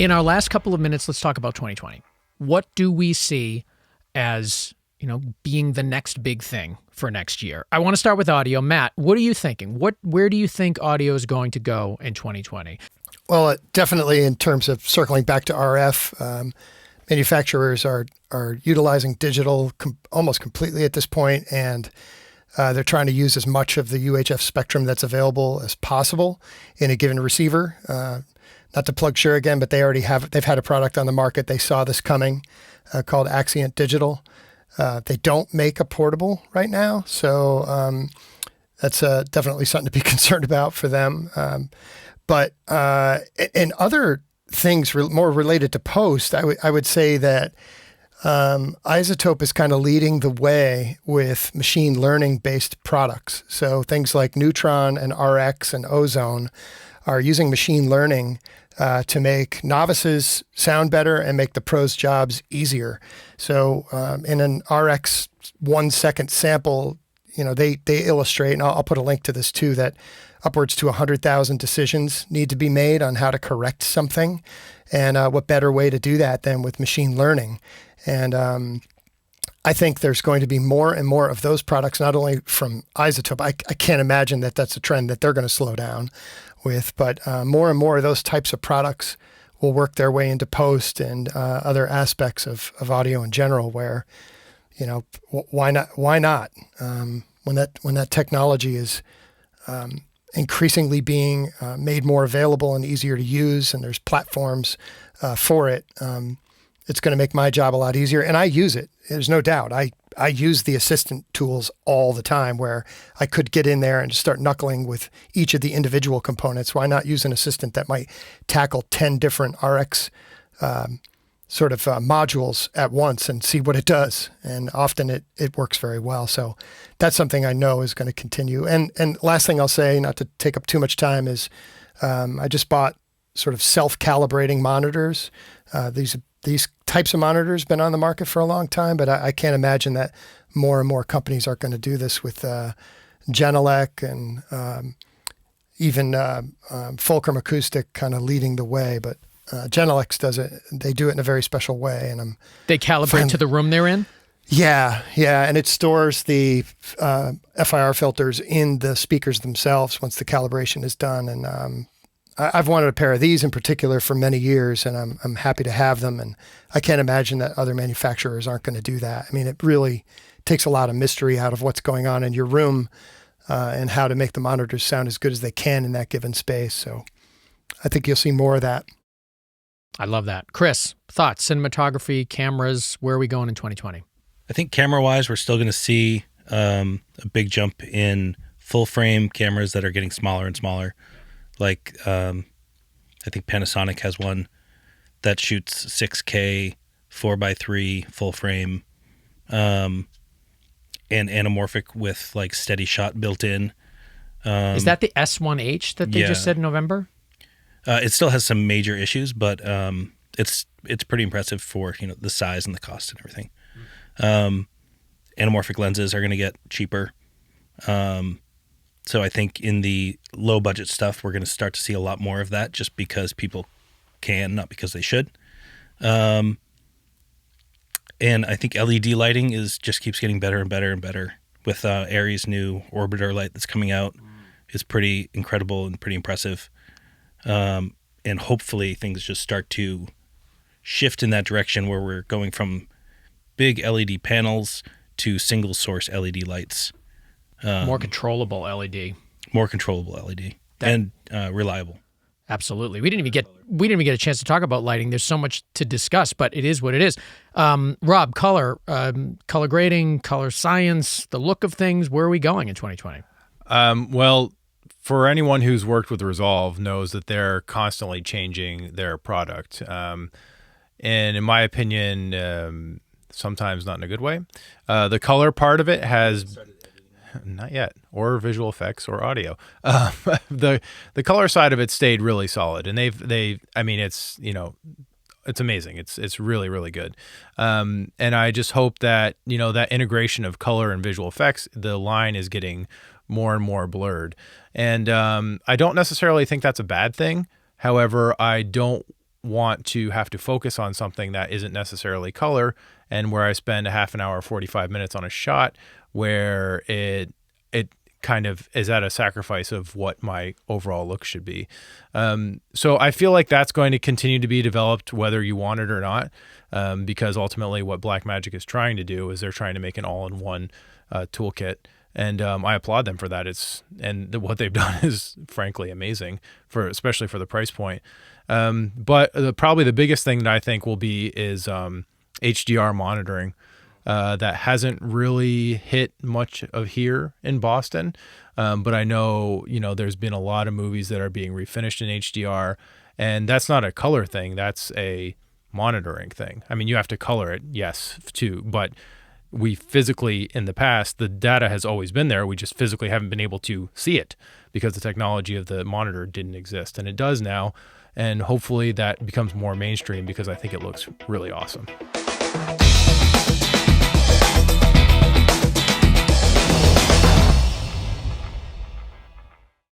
In our last couple of minutes, let's talk about 2020. What do we see as, being the next big thing for next year? I want to start with audio. Matt, what are you thinking? Where do you think audio is going to go in 2020? Well, definitely in terms of circling back to RF, manufacturers are utilizing digital almost completely at this point, and they're trying to use as much of the UHF spectrum that's available as possible in a given receiver. Not to plug Shure again, but they've had a product on the market. They saw this coming called Axient Digital. They don't make a portable right now, so that's definitely something to be concerned about for them. But in other things more related to post, I would say that Isotope is kind of leading the way with machine learning based products. So things like Neutron and RX and Ozone are using machine learning to make novices sound better and make the pros' jobs easier. So in an RX 1 second sample, they illustrate, and I'll put a link to this too, that upwards to 100,000 decisions need to be made on how to correct something. And what better way to do that than with machine learning? And I think there's going to be more and more of those products, not only from Isotope. I can't imagine that that's a trend that they're going to slow down with, but more and more of those types of products will work their way into post and other aspects of audio in general where, why not? When that technology is increasingly being made more available and easier to use, and there's platforms for it, it's going to make my job a lot easier. And I use it. There's no doubt. I use the assistant tools all the time where I could get in there and just start knuckling with each of the individual components. Why not use an assistant that might tackle 10 different RX modules at once and see what it does? And often it works very well. So that's something I know is going to continue. And last thing I'll say, not to take up too much time, is I just bought sort of self-calibrating monitors. These types of monitors been on the market for a long time, but I can't imagine that more and more companies are going to do this with Genelec and even Fulcrum Acoustic kind of leading the way. But Genelec does it. They do it in a very special way, and they calibrate to the room they're in. Yeah, and it stores the FIR filters in the speakers themselves once the calibration is done. And I've wanted a pair of these in particular for many years, and I'm happy to have them. And I can't imagine that other manufacturers aren't going to do that. I mean, it really takes a lot of mystery out of what's going on in your room and how to make the monitors sound as good as they can in that given space. So I think you'll see more of that. I love that. Chris, thoughts? Cinematography, cameras, where are we going in 2020? I think camera-wise, we're still going to see a big jump in full-frame cameras that are getting smaller and smaller. Like, I think Panasonic has one that shoots 6K, 4x3, full frame, and anamorphic with like steady shot built in. Is that the S1H that they just said in November? It still has some major issues, but it's pretty impressive for the size and the cost and everything. Anamorphic lenses are going to get cheaper. So I think in the low budget stuff, we're going to start to see a lot more of that just because people can, not because they should. And I think LED lighting just keeps getting better and better and better with Aries' new orbiter light that's coming out. It's pretty incredible and pretty impressive. And hopefully things just start to shift in that direction where we're going from big LED panels to single source LED lights. More controllable LED. More controllable LED and reliable. Absolutely. We didn't even get a chance to talk about lighting. There's so much to discuss, but it is what it is. Rob, color grading, color science, the look of things. Where are we going in 2020? Well, for anyone who's worked with Resolve knows that they're constantly changing their product. And in my opinion, sometimes not in a good way. The color part of it has... Not yet, or visual effects or audio. The color side of it stayed really solid, and it's amazing. It's really, really good. And I just hope that that integration of color and visual effects, the line is getting more and more blurred. And I don't necessarily think that's a bad thing. However, I don't want to have to focus on something that isn't necessarily color, and where I spend a half an hour, 45 minutes on a shot where it kind of is at a sacrifice of what my overall look should be. So I feel like that's going to continue to be developed whether you want it or not, because ultimately what Blackmagic is trying to do is they're trying to make an all-in-one toolkit. And I applaud them for that. What they've done is frankly amazing, especially for the price point. But probably the biggest thing that I think will be is HDR monitoring. That hasn't really hit much of here in Boston. But I know, there's been a lot of movies that are being refinished in HDR, and that's not a color thing. That's a monitoring thing. I mean, you have to color it, yes, too, but we physically, in the past, the data has always been there. We just physically haven't been able to see it because the technology of the monitor didn't exist, and it does now. And hopefully that becomes more mainstream because I think it looks really awesome.